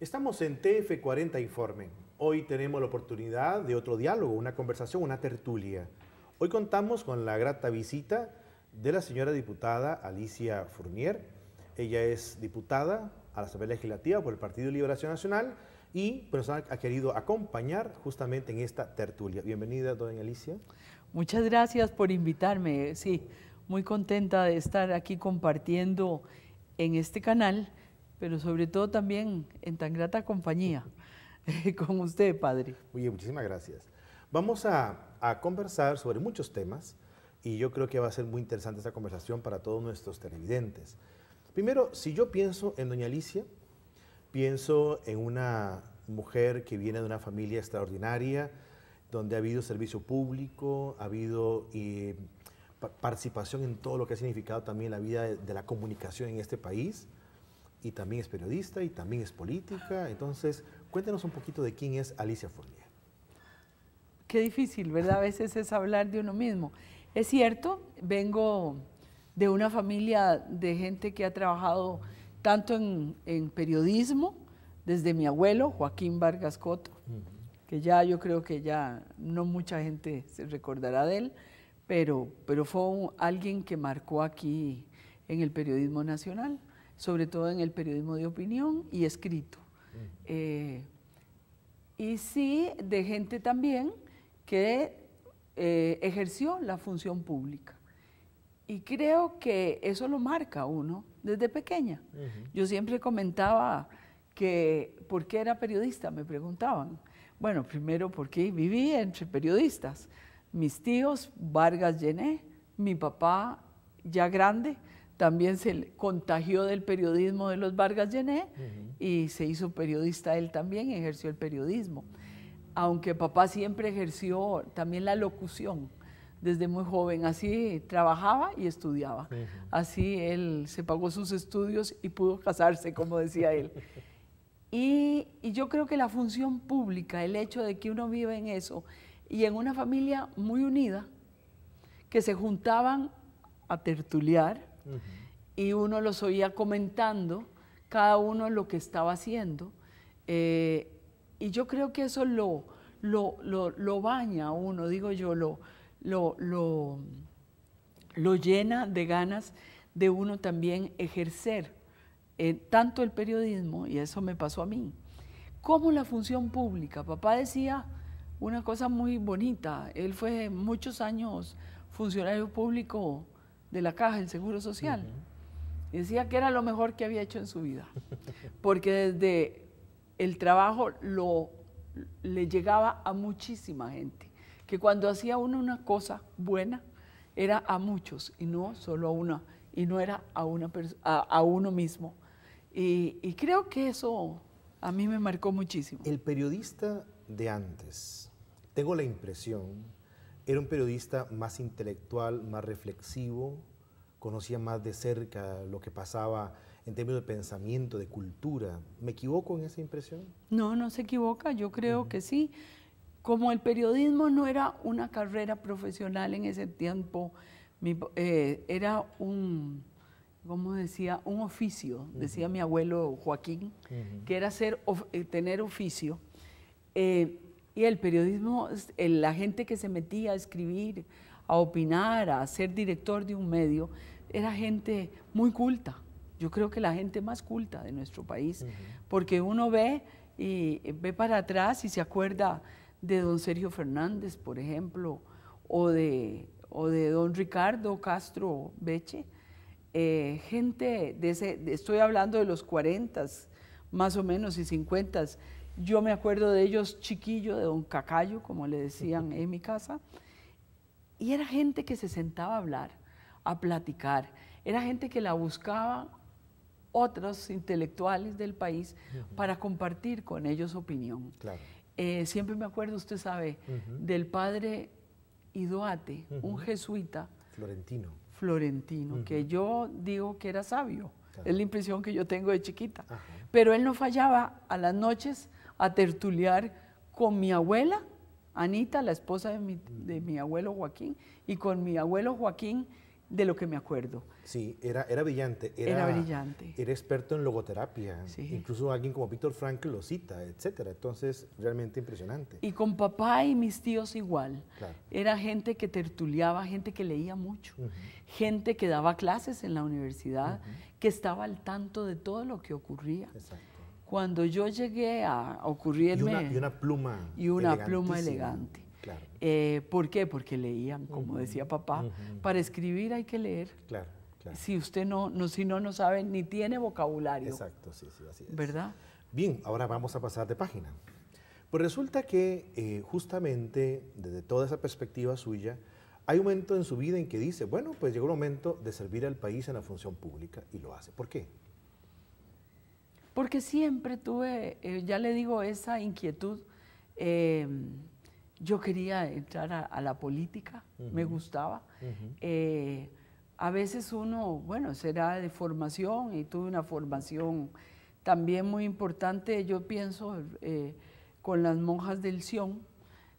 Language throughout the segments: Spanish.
Estamos en TF40 Informe. Hoy tenemos la oportunidad de otro diálogo, una conversación, una tertulia. Hoy contamos con la grata visita de la señora diputada Alicia Fournier. Ella es diputada a la Asamblea Legislativa por el Partido de Liberación Nacional y nos ha querido acompañar justamente en esta tertulia. Bienvenida, doña Alicia. Muchas gracias por invitarme. Sí, muy contenta de estar aquí compartiendo en este canal, pero sobre todo también en tan grata compañía con usted, padre. Muy bien, muchísimas gracias. Vamos a conversar sobre muchos temas y yo creo que va a ser muy interesante esta conversación para todos nuestros televidentes. Primero, si yo pienso en doña Alicia, pienso en una mujer que viene de una familia extraordinaria, donde ha habido servicio público, ha habido participación en todo lo que ha significado también la vida de la comunicación en este país, y también es periodista y también es política. Entonces, cuéntenos un poquito de quién es Alicia Fournier. Qué difícil, ¿verdad? A veces es hablar de uno mismo. Es cierto, vengo de una familia de gente que ha trabajado tanto en periodismo, desde mi abuelo, Joaquín Vargas Coto, que ya yo creo que ya no mucha gente se recordará de él, pero fue alguien que marcó aquí en el periodismo nacional, sobre todo en el periodismo de opinión y escrito. Y sí, de gente también que ejerció la función pública. Y creo que eso lo marca a uno desde pequeña. Yo siempre comentaba que ¿por qué era periodista? Me preguntaban. Bueno, primero porque viví entre periodistas. Mis tíos, Vargas Llené, mi papá ya grande, también se contagió del periodismo de los Vargas Llené y se hizo periodista él también, ejerció el periodismo. Aunque papá siempre ejerció también la locución desde muy joven, así trabajaba y estudiaba. Así él se pagó sus estudios y pudo casarse, como decía él. Y yo creo que la función pública, el hecho de que uno vive en eso y en una familia muy unida, que se juntaban a tertuliar, y uno los oía comentando, cada uno lo que estaba haciendo, y yo creo que eso lo baña a uno, digo yo, lo llena de ganas de uno también ejercer tanto el periodismo, y eso me pasó a mí, como la función pública. Papá decía una cosa muy bonita, él fue muchos años funcionario público de la Caja del Seguro Social. Y decía que era lo mejor que había hecho en su vida, porque desde el trabajo le llegaba a muchísima gente, que cuando hacía uno una cosa buena, era a muchos y no solo a una, y no era a uno mismo. Y creo que eso a mí me marcó muchísimo. El periodista de antes, tengo la impresión, era un periodista más intelectual, más reflexivo, conocía más de cerca lo que pasaba en términos de pensamiento, de cultura. ¿Me equivoco en esa impresión? No, no se equivoca, yo creo que sí. Como el periodismo no era una carrera profesional en ese tiempo, era ¿cómo decía? Un oficio, decía mi abuelo Joaquín, que era tener oficio. Y el periodismo, la gente que se metía a escribir, a opinar, a ser director de un medio, era gente muy culta. Yo creo que la gente más culta de nuestro país, porque uno ve para atrás y se acuerda de don Sergio Fernández, por ejemplo, o de don Ricardo Castro Beche, gente estoy hablando de los 40 más o menos y 50. Yo me acuerdo de ellos chiquillo, de don Cacayo, como le decían en mi casa, y era gente que se sentaba a hablar, a platicar, era gente que la buscaba otros intelectuales del país para compartir con ellos opinión. Claro. Siempre me acuerdo, usted sabe, del padre Idoate, un jesuita florentino, que yo digo que era sabio, claro. Es la impresión que yo tengo de chiquita. Pero él no fallaba a las noches a tertuliar con mi abuela, Anita, la esposa de mi abuelo Joaquín, y con mi abuelo Joaquín de lo que me acuerdo. Sí, era brillante. Era brillante. Era experto en logoterapia. Sí. Incluso alguien como Víctor Frankl lo cita, etcétera. Entonces, realmente impresionante. Y con papá y mis tíos igual. Claro. Era gente que tertuliaba, gente que leía mucho, gente que daba clases en la universidad, que estaba al tanto de todo lo que ocurría. Exacto. Cuando yo llegué a ocurrirme... Y una pluma Y una pluma elegante. Claro. ¿Por qué? Porque leían, como decía papá. Para escribir hay que leer. Claro, claro. Si usted si no sabe, ni tiene vocabulario. Exacto, sí, así es. ¿Verdad? Bien, ahora vamos a pasar de página. Pues resulta que justamente desde toda esa perspectiva suya, hay un momento en su vida en que dice, bueno, pues llegó el momento de servir al país en la función pública y lo hace. ¿Por qué? Porque siempre tuve, ya le digo, esa inquietud. Yo quería entrar a la política, me gustaba. A veces uno, bueno, será de formación y tuve una formación también muy importante, yo pienso, con las monjas del Sion.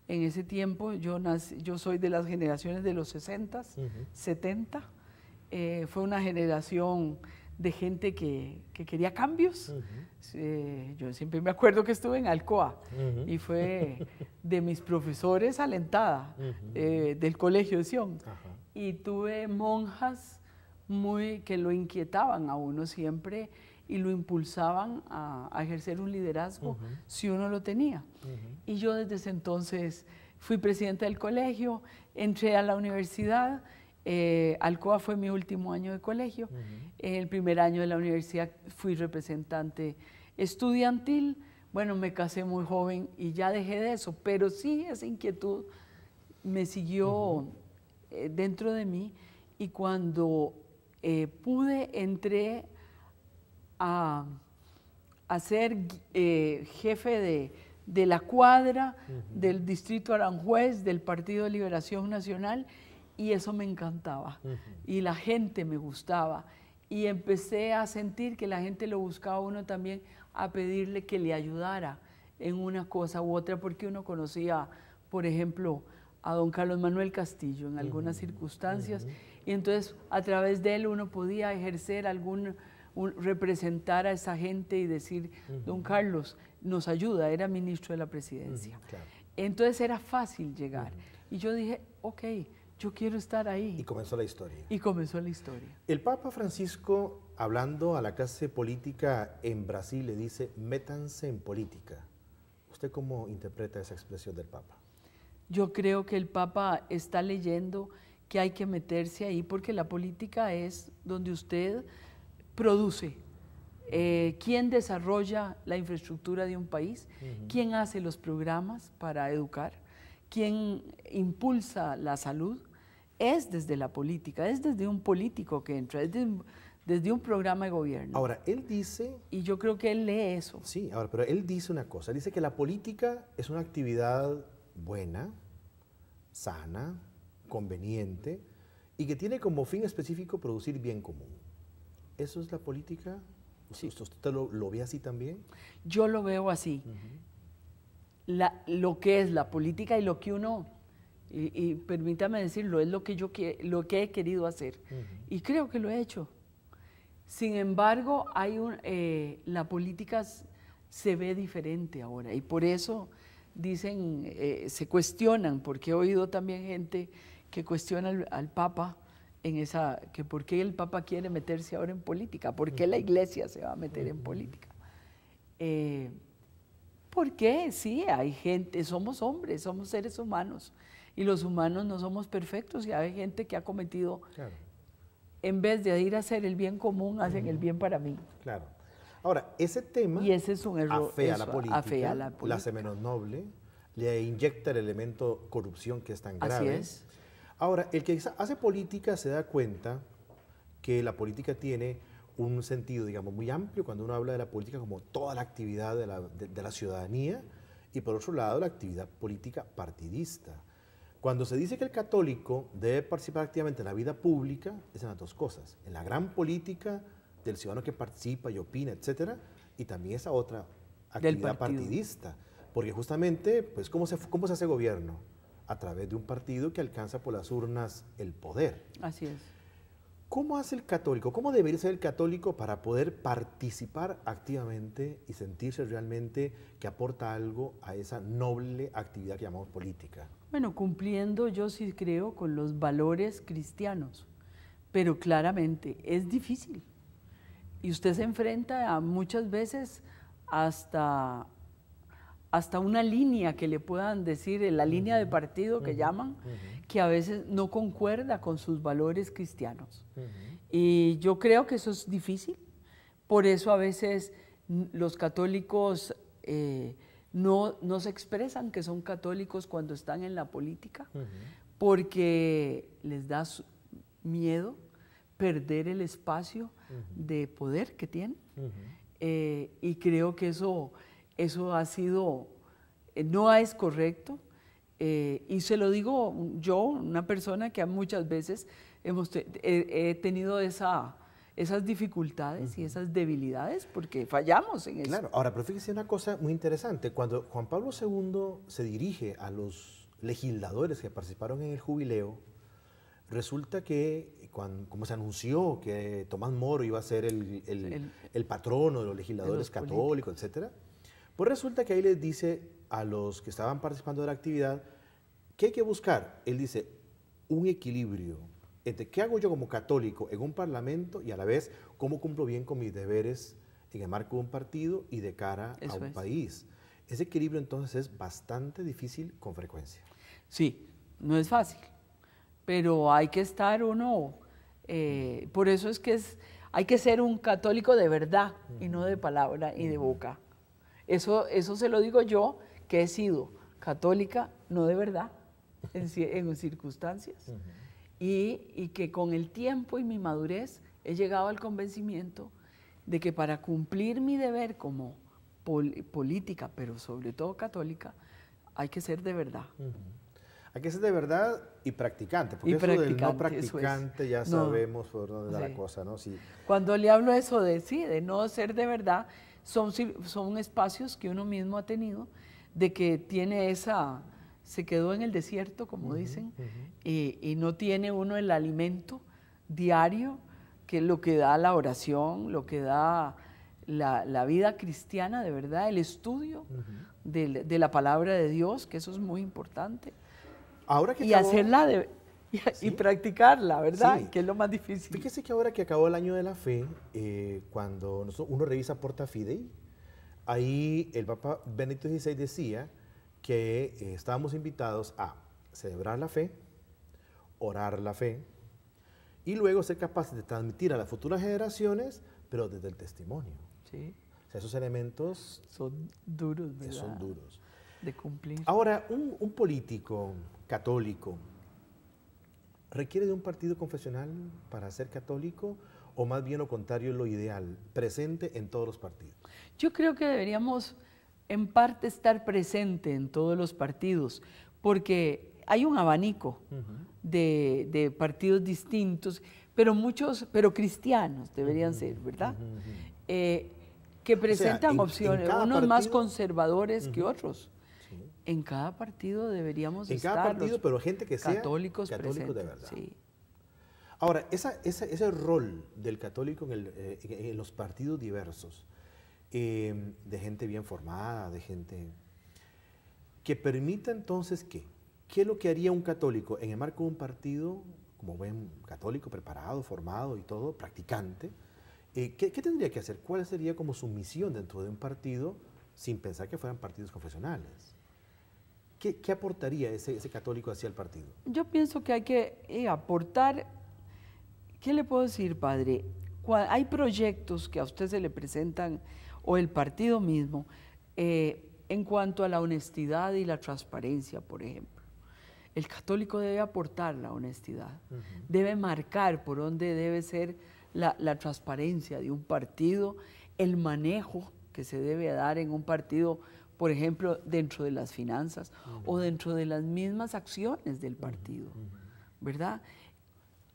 En ese tiempo yo soy de las generaciones de los 60s, 70. Fue una generación de gente que quería cambios. Yo siempre me acuerdo que estuve en Alcoa y fue de mis profesores alentada del colegio de Sion. Y tuve monjas que lo inquietaban a uno siempre y lo impulsaban a ejercer un liderazgo si uno lo tenía. Y yo desde ese entonces fui presidenta del colegio, entré a la universidad. Alcoa fue mi último año de colegio. En el primer año de la universidad fui representante estudiantil. Bueno, me casé muy joven y ya dejé de eso, pero sí esa inquietud me siguió dentro de mí, y cuando entré a ser jefe de la cuadra del Distrito Aranjuez del Partido de Liberación Nacional, y eso me encantaba, y la gente me gustaba, y empecé a sentir que la gente lo buscaba a uno también, a pedirle que le ayudara en una cosa u otra, porque uno conocía, por ejemplo, a don Carlos Manuel Castillo en algunas circunstancias, y entonces a través de él uno podía ejercer representar a esa gente y decir, don Carlos nos ayuda, era ministro de la presidencia. Claro. Entonces era fácil llegar, y yo dije, ok, yo quiero estar ahí. Y comenzó la historia. Y comenzó la historia. El Papa Francisco, hablando a la clase política en Brasil, le dice, métanse en política. ¿Usted cómo interpreta esa expresión del Papa? Yo creo que el Papa está leyendo que hay que meterse ahí, porque la política es donde usted produce. ¿Quién desarrolla la infraestructura de un país? ¿Quién hace los programas para educar? ¿Quién impulsa la salud? Es desde la política, es desde un político que entra, es desde un programa de gobierno. Ahora, él dice... Y yo creo que él lee eso. Sí, ahora, pero él dice una cosa, dice que la política es una actividad buena, sana, conveniente, y que tiene como fin específico producir bien común. ¿Eso es la política? Sí. ¿Usted lo ve así también? Yo lo veo así. Lo que es la política y lo que uno, y permítame decirlo, es lo que he querido hacer. Y creo que lo he hecho. Sin embargo, la política se ve diferente ahora, y por eso dicen, se cuestionan, porque he oído también gente que cuestiona al Papa que por qué el Papa quiere meterse ahora en política, por qué la Iglesia se va a meter en política. Porque sí, hay gente, somos hombres, somos seres humanos, y los humanos no somos perfectos, y hay gente que ha cometido, en vez de ir a hacer el bien común, hacen el bien para mí. Claro. Ahora, ese tema y ese es un error, afea la política, la hace menos noble, le inyecta el elemento corrupción que es tan grave. Así es. Ahora, el que hace política se da cuenta que la política tiene un sentido, digamos, muy amplio cuando uno habla de la política como toda la actividad de la ciudadanía, y por otro lado la actividad política partidista. Cuando se dice que el católico debe participar activamente en la vida pública, es en las dos cosas, en la gran política del ciudadano que participa y opina, etcétera, y también esa otra actividad partidista, porque justamente, pues, ¿cómo se hace gobierno? A través de un partido que alcanza por las urnas el poder. Así es. ¿Cómo hace el católico? ¿Cómo debería ser el católico para poder participar activamente y sentirse realmente que aporta algo a esa noble actividad que llamamos política? Bueno, cumpliendo yo sí creo con los valores cristianos, pero claramente es difícil. Y usted se enfrenta a muchas veces hasta una línea que le puedan decir, la línea de partido que llaman, que a veces no concuerda con sus valores cristianos. Y yo creo que eso es difícil, por eso a veces los católicos no se expresan que son católicos cuando están en la política, porque les da miedo perder el espacio de poder que tienen. Y creo que eso ha sido, no es correcto, y se lo digo yo, una persona que muchas veces he tenido esas dificultades y esas debilidades porque fallamos en eso. Claro, ahora, pero fíjese una cosa muy interesante, cuando Juan Pablo II se dirige a los legisladores que participaron en el jubileo, resulta que, como se anunció que Tomás Moro iba a ser el patrono de los legisladores católicos, etc., pues resulta que ahí les dice a los que estaban participando de la actividad que hay que buscar, él dice, un equilibrio entre qué hago yo como católico en un parlamento y a la vez cómo cumplo bien con mis deberes en el marco de un partido y de cara a un país. Ese equilibrio entonces es bastante difícil con frecuencia. Sí, no es fácil, pero hay que estar uno, por eso es que hay que ser un católico de verdad y no de palabra y de boca. Eso se lo digo yo, que he sido católica, no de verdad, en circunstancias, y que con el tiempo y mi madurez he llegado al convencimiento de que para cumplir mi deber como política, pero sobre todo católica, hay que ser de verdad. Hay que ser de verdad y practicante, porque eso del no practicante ya sabemos por dónde da la cosa, ¿no? Sí. Cuando le hablo eso de no ser de verdad, son espacios que uno mismo ha tenido, de que tiene se quedó en el desierto, como dicen, y no tiene uno el alimento diario, que es lo que da la oración, lo que da la vida cristiana de verdad, el estudio de la palabra de Dios, que eso es muy importante. Ahora que hacerla y practicarla, ¿verdad? Sí. Que es lo más difícil. Fíjese que ahora que acabó el año de la fe, cuando uno revisa Porta Fidei, ahí el Papa Benedicto XVI decía que estábamos invitados a celebrar la fe, orar la fe, y luego ser capaces de transmitir a las futuras generaciones, pero desde el testimonio. Sí. O sea, esos elementos son duros, ¿verdad? Son duros. De cumplir. Ahora, un político católico requiere de un partido confesional para ser católico, o más bien lo contrario es lo ideal, presente en todos los partidos. Yo creo que deberíamos en parte estar presente en todos los partidos, porque hay un abanico de partidos distintos, pero cristianos deberían ser, ¿verdad? Que presentan opciones, unos partido, más conservadores que otros. Sí. En cada partido deberíamos estar. En cada partido, pero gente que sea católicos de verdad. Sí. Ahora, ese rol del católico en los partidos diversos, de gente bien formada, de gente que permita entonces ¿qué es lo que haría un católico en el marco de un partido, como buen católico, preparado, formado y todo, practicante? ¿Qué tendría que hacer? ¿Cuál sería como su misión dentro de un partido sin pensar que fueran partidos confesionales? ¿Qué aportaría ese católico hacia el partido? Yo pienso que hay que aportar, ¿qué le puedo decir, padre? Hay proyectos que a usted se le presentan, o el partido mismo, en cuanto a la honestidad y la transparencia, por ejemplo. El católico debe aportar la honestidad, debe marcar por dónde debe ser la transparencia de un partido, el manejo que se debe dar en un partido, por ejemplo, dentro de las finanzas o dentro de las mismas acciones del partido, ¿verdad?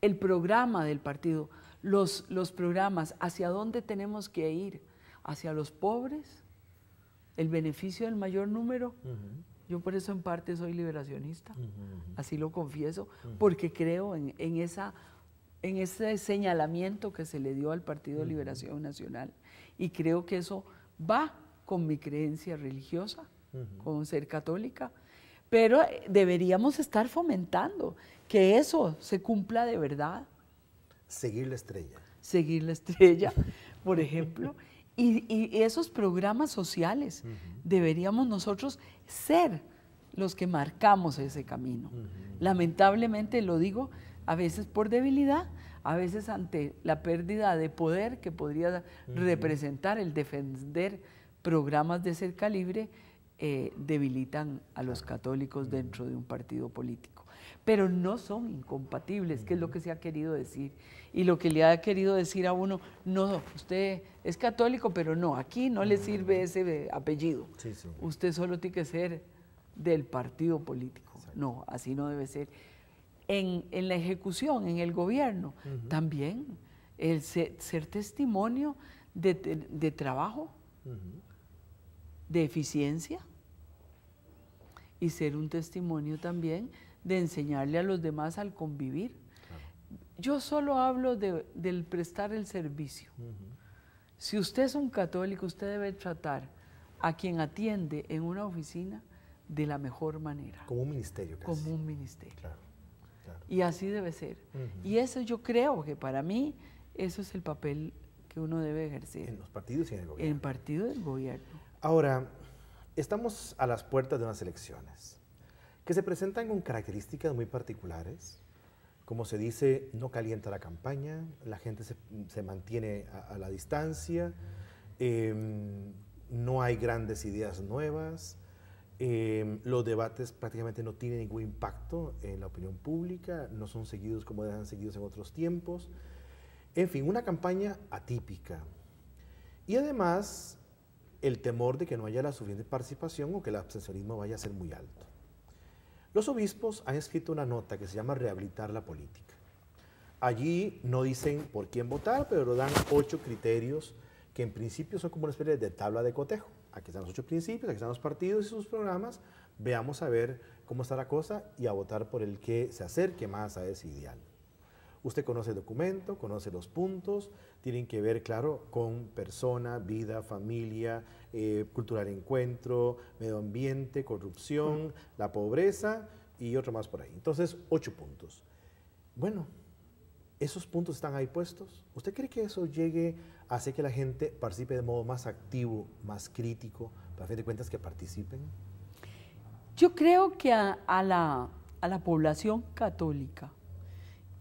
El programa del partido, los programas, hacia dónde tenemos que ir, hacia los pobres, el beneficio del mayor número. Yo por eso en parte soy liberacionista, así lo confieso, porque creo en esa en ese señalamiento que se le dio al Partido de Liberación Nacional. Y creo que eso va con mi creencia religiosa, con ser católica, pero deberíamos estar fomentando que eso se cumpla de verdad. Seguir la estrella. Seguir la estrella, por ejemplo, y esos programas sociales, deberíamos nosotros ser los que marcamos ese camino. Lamentablemente lo digo, a veces por debilidad, a veces ante la pérdida de poder que podría representar el defender programas de ese calibre, debilitan a los católicos dentro de un partido político. Pero no son incompatibles, que es lo que se ha querido decir. Y lo que le ha querido decir a uno, no, usted es católico, pero no, aquí no le sirve ese apellido. Sí, sí. Usted solo tiene que ser del partido político. Exacto. No, así no debe ser. En la ejecución, en el gobierno, también el ser testimonio de trabajo, de eficiencia, y ser un testimonio también de enseñarle a los demás al convivir. Claro. Yo solo hablo del prestar el servicio. Si usted es un católico, usted debe tratar a quien atiende en una oficina de la mejor manera. Como un ministerio casi. Como un ministerio. Claro, claro. Y así debe ser. Y eso yo creo que para mí, eso es el papel que uno debe ejercer. En los partidos y en el gobierno. En partido y en el gobierno. Ahora, estamos a las puertas de unas elecciones que se presentan con características muy particulares. Como se dice, no calienta la campaña, la gente se mantiene a la distancia, no hay grandes ideas nuevas, los debates prácticamente no tienen ningún impacto en la opinión pública, no son seguidos como eran seguidos en otros tiempos. En fin, una campaña atípica. Y además, el temor de que no haya la suficiente participación o que el abstencionismo vaya a ser muy alto. Los obispos han escrito una nota que se llama Rehabilitar la política. Allí no dicen por quién votar, pero dan 8 criterios que en principio son como una especie de tabla de cotejo. Aquí están los 8 principios, aquí están los partidos y sus programas. Veamos a ver cómo está la cosa y a votar por el que se acerque más a ese ideal. Usted conoce el documento, conoce los puntos, tienen que ver, claro, con persona, vida, familia, cultura del encuentro, medio ambiente, corrupción, la pobreza y otro más por ahí. Entonces, 8 puntos. Bueno, esos puntos están ahí puestos. ¿Usted cree que eso llegue a hacer que la gente participe de modo más activo, más crítico, para a fin de cuentas que participen? Yo creo que a la población católica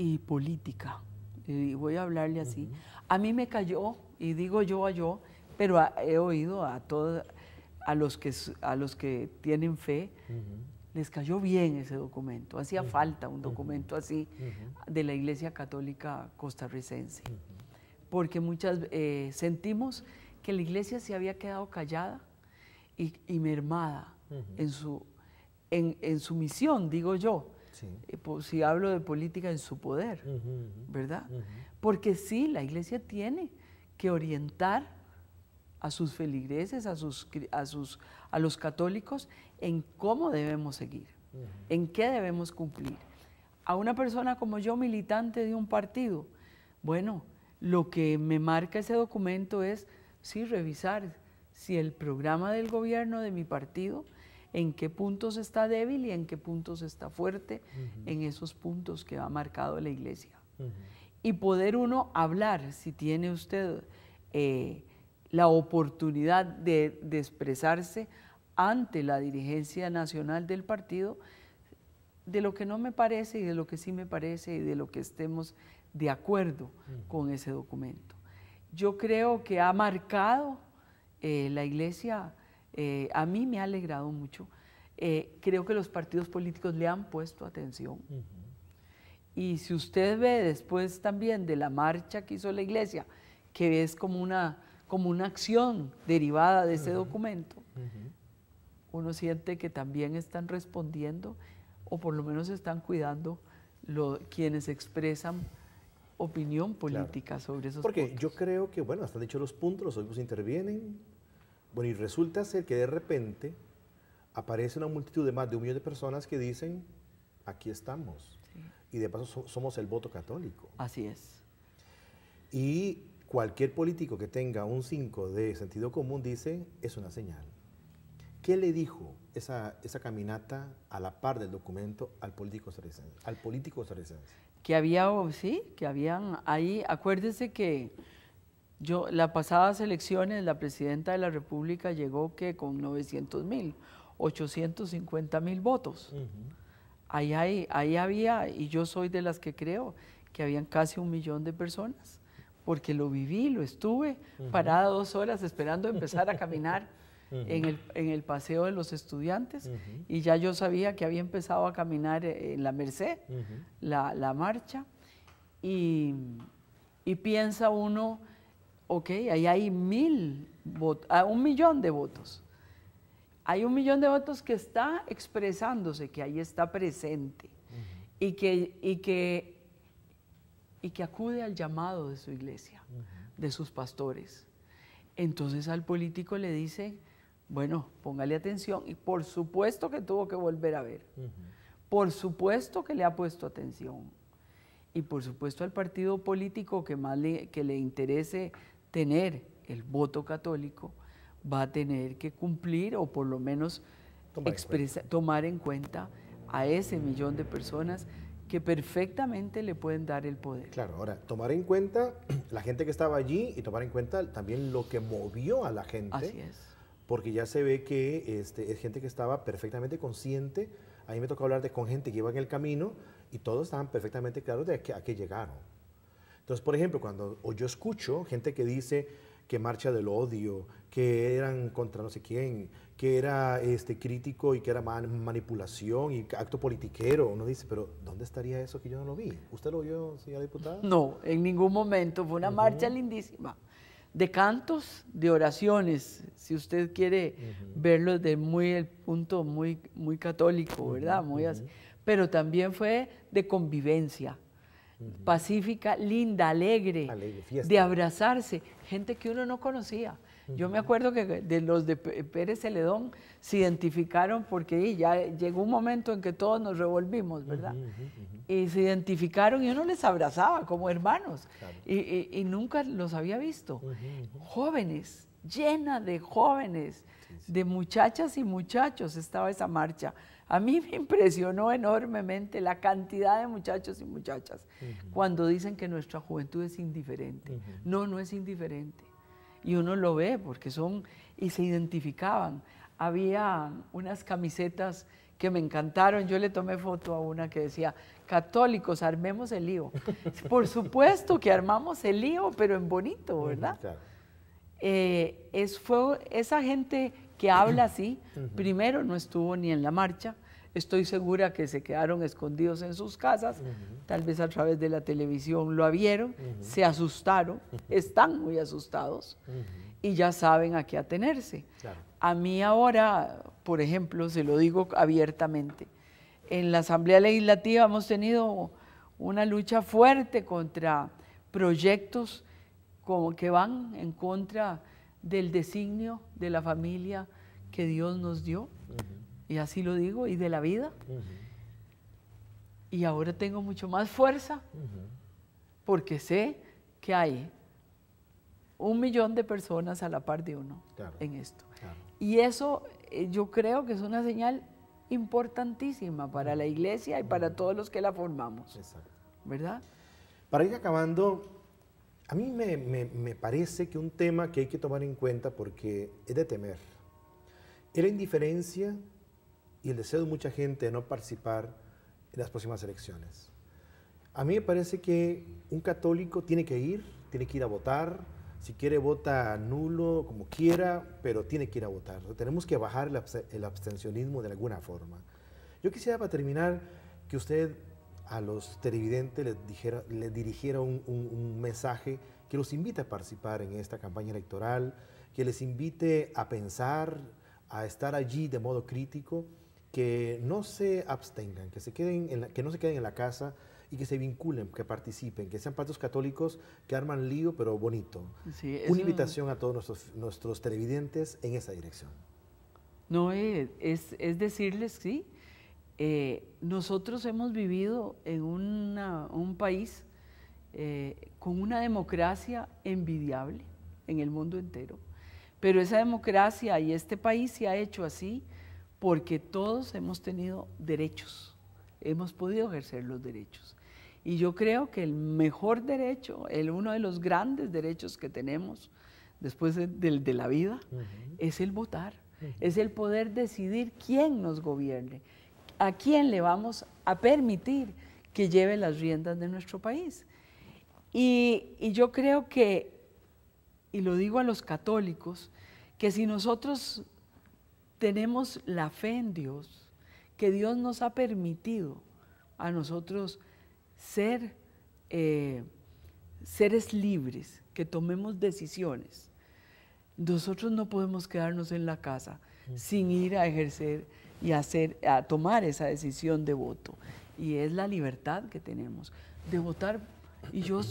y política, y voy a hablarle así, a mí me cayó, y digo yo, pero he oído a todos, a los que tienen fe, les cayó bien ese documento. Hacía falta un documento así de la Iglesia Católica costarricense, porque muchas sentimos que la Iglesia se había quedado callada y mermada en su misión, digo yo. Sí. Si hablo de política, en su poder, ¿verdad? Porque sí, la Iglesia tiene que orientar a sus feligreses, a los católicos, en cómo debemos seguir, en qué debemos cumplir. A una persona como yo, militante de un partido, bueno, lo que me marca ese documento es, sí, revisar si el programa del gobierno de mi partido, en qué puntos está débil y en qué puntos está fuerte, en esos puntos que ha marcado la Iglesia. Y poder uno hablar, si tiene usted la oportunidad de expresarse ante la dirigencia nacional del partido, de lo que no me parece y de lo que sí me parece y de lo que estemos de acuerdo con ese documento. Yo creo que ha marcado la Iglesia. A mí me ha alegrado mucho. Creo que los partidos políticos le han puesto atención. Y si usted ve después también de la marcha que hizo la Iglesia, que es como una acción derivada de ese documento, uno siente que también están respondiendo, o por lo menos están cuidando quienes expresan opinión política sobre esos Porque puntos. Yo creo que, bueno, hasta dicho los puntos, los obispos intervienen. Bueno, y resulta ser que de repente aparece una multitud de más de 1 millón de personas que dicen, aquí estamos. Sí. y de paso somos el voto católico. Así es. Y cualquier político que tenga un 5 de sentido común dice, es una señal. ¿Qué le dijo esa caminata a la par del documento al político costarricense? Que había, sí, que habían ahí, acuérdese que las pasadas elecciones, la presidenta de la República llegó que con 900,000, 850,000 votos. Ahí había, y yo soy de las que creo, que habían casi 1,000,000 de personas, porque lo viví, lo estuve, parada 2 horas esperando empezar a caminar en el paseo de los estudiantes, y ya yo sabía que había empezado a caminar en la Merced, la marcha, y piensa uno, ok, ahí hay 1,000,000 de votos. Hay 1,000,000 de votos que está expresándose, que ahí está presente, y que acude al llamado de su iglesia, de sus pastores. Entonces al político le dice, bueno, póngale atención, y por supuesto que tuvo que volver a ver, por supuesto que le ha puesto atención, y por supuesto al partido político que más le interese tener el voto católico, va a tener que cumplir o por lo menos tomar en cuenta a ese 1,000,000 de personas que perfectamente le pueden dar el poder. Claro, ahora, tomar en cuenta la gente que estaba allí y tomar en cuenta también lo que movió a la gente. Así es. Porque ya se ve que es gente que estaba perfectamente consciente. A mí me tocó hablar con gente que iba en el camino y todos estaban perfectamente claros de a qué llegaron. Entonces, por ejemplo, cuando yo escucho gente que dice que marcha del odio, que eran contra no sé quién, que era crítico y que era manipulación y acto politiquero, uno dice, pero ¿dónde estaría eso que yo no lo vi? ¿Usted lo vio, señora diputada? No, en ningún momento. Fue una marcha lindísima, de cantos, de oraciones, si usted quiere verlo desde el punto muy católico, ¿verdad? Muy así. Pero también fue de convivencia, pacífica, linda, alegre, de abrazarse, gente que uno no conocía. Yo me acuerdo que de los de Pérez Celedón se identificaron porque ya llegó un momento en que todos nos revolvimos, ¿verdad? Y se identificaron y uno les abrazaba como hermanos, claro. y nunca los había visto. Jóvenes, llena de jóvenes, de muchachas y muchachos estaba esa marcha. A mí me impresionó enormemente la cantidad de muchachos y muchachas cuando dicen que nuestra juventud es indiferente. No es indiferente. Y uno lo ve porque y se identificaban. Había unas camisetas que me encantaron. Yo le tomé foto a una que decía, católicos, armemos el lío. Por supuesto que armamos el lío, pero en bonito, ¿verdad? Claro. Fue esa gente que habla así, primero no estuvo ni en la marcha, estoy segura que se quedaron escondidos en sus casas, tal vez a través de la televisión lo vieron, se asustaron, están muy asustados y ya saben a qué atenerse. Claro. A mí ahora, por ejemplo, se lo digo abiertamente, en la Asamblea Legislativa hemos tenido una lucha fuerte contra proyectos como que van en contra del designio de la familia que Dios nos dio, y así lo digo, y de la vida. Y ahora tengo mucho más fuerza porque sé que hay 1,000,000 de personas a la par de uno, claro, en esto. Claro. Y eso yo creo que es una señal importantísima para la iglesia y para todos los que la formamos. Exacto. ¿Verdad? Para ir acabando, a mí me parece que un tema que hay que tomar en cuenta porque es de temer, es la indiferencia y el deseo de mucha gente de no participar en las próximas elecciones. A mí me parece que un católico tiene que ir a votar, si quiere vota nulo, como quiera, pero tiene que ir a votar. Tenemos que bajar el abstencionismo de alguna forma. Yo quisiera, para terminar, que usted a los televidentes les dirigiera un mensaje que los invite a participar en esta campaña electoral, que les invite a pensar, a estar allí de modo crítico, que no se abstengan, que no se queden en la casa y que se vinculen, que participen, que sean partidos católicos que arman lío, pero bonito. Sí, una invitación a todos nuestros televidentes en esa dirección. No, es decirles, sí, nosotros hemos vivido en un país con una democracia envidiable en el mundo entero, pero esa democracia y este país se ha hecho así porque todos hemos tenido derechos, hemos podido ejercer los derechos. Y yo creo que el mejor derecho, uno de los grandes derechos que tenemos después de la vida, es el votar, es el poder decidir quién nos gobierne, a quién le vamos a permitir que lleve las riendas de nuestro país. Y yo creo que, y lo digo a los católicos, que si nosotros tenemos la fe en Dios, que Dios nos ha permitido a nosotros ser seres libres, que tomemos decisiones, nosotros no podemos quedarnos en la casa sin ir a ejercer y a tomar esa decisión de voto. Y es la libertad que tenemos de votar. Y yo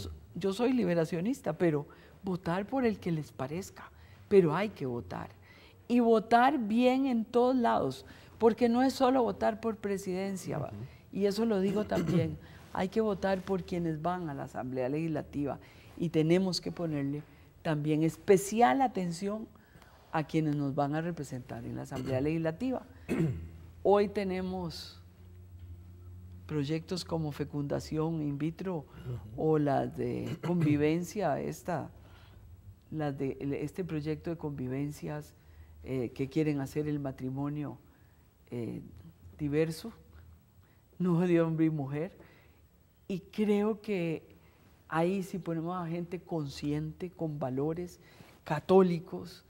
soy liberacionista, pero votar por el que les parezca, pero hay que votar. Y votar bien en todos lados, porque no es solo votar por presidencia, y eso lo digo también, hay que votar por quienes van a la Asamblea Legislativa y tenemos que ponerle también especial atención a quienes nos van a representar en la Asamblea Legislativa. Hoy tenemos proyectos como fecundación in vitro o las de convivencia, este proyecto de convivencias que quieren hacer el matrimonio diverso, no de hombre y mujer, y creo que ahí si ponemos a gente consciente, con valores católicos,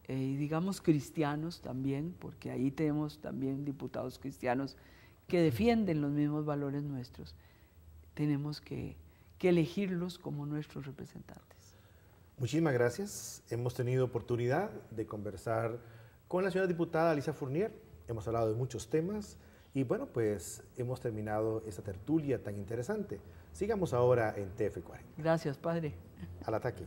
y digamos cristianos también, porque ahí tenemos también diputados cristianos que defienden los mismos valores nuestros, tenemos que elegirlos como nuestros representantes. Muchísimas gracias. Hemos tenido oportunidad de conversar con la señora diputada Alicia Fournier. Hemos hablado de muchos temas y bueno, pues hemos terminado esta tertulia tan interesante. Sigamos ahora en TF40. Gracias, padre. Al ataque.